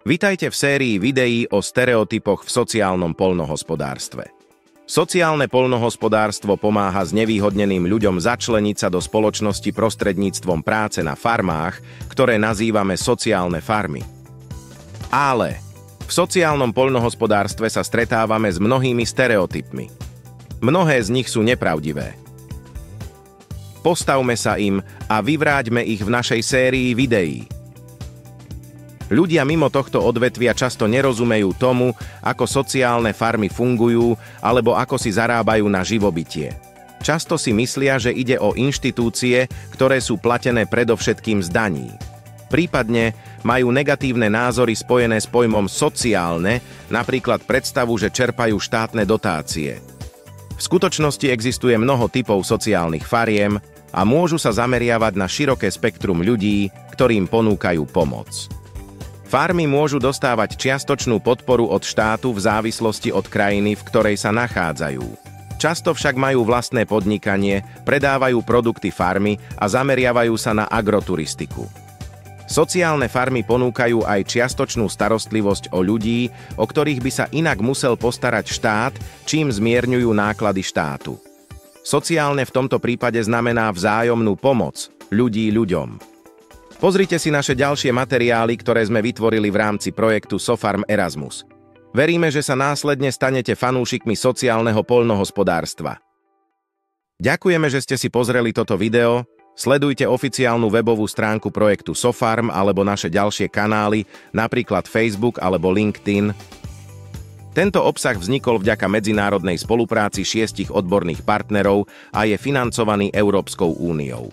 Vitajte v sérii videí o stereotypoch v sociálnom poľnohospodárstve. Sociálne poľnohospodárstvo pomáha znevýhodneným ľuďom začleniť sa do spoločnosti prostredníctvom práce na farmách, ktoré nazývame sociálne farmy. Ale v sociálnom poľnohospodárstve sa stretávame s mnohými stereotypmi. Mnohé z nich sú nepravdivé. Postavme sa im a vyvráťme ich v našej sérii videí. Ľudia mimo tohto odvetvia často nerozumejú tomu, ako sociálne farmy fungujú alebo ako si zarábajú na živobytie. Často si myslia, že ide o inštitúcie, ktoré sú platené predovšetkým z daní. Prípadne majú negatívne názory spojené s pojmom sociálne, napríklad predstavu, že čerpajú štátne dotácie. V skutočnosti existuje mnoho typov sociálnych fariem a môžu sa zameriavať na široké spektrum ľudí, ktorým ponúkajú pomoc. Farmy môžu dostávať čiastočnú podporu od štátu v závislosti od krajiny, v ktorej sa nachádzajú. Často však majú vlastné podnikanie, predávajú produkty farmy a zameriavajú sa na agroturistiku. Sociálne farmy ponúkajú aj čiastočnú starostlivosť o ľudí, o ktorých by sa inak musel postarať štát, čím zmierňujú náklady štátu. Sociálne v tomto prípade znamená vzájomnú pomoc ľudí ľuďom. Pozrite si naše ďalšie materiály, ktoré sme vytvorili v rámci projektu SoFarm Erasmus. Veríme, že sa následne stanete fanúšikmi sociálneho poľnohospodárstva. Ďakujeme, že ste si pozreli toto video. Sledujte oficiálnu webovú stránku projektu SoFarm alebo naše ďalšie kanály, napríklad Facebook alebo LinkedIn. Tento obsah vznikol vďaka medzinárodnej spolupráci 6 odborných partnerov a je financovaný Európskou úniou.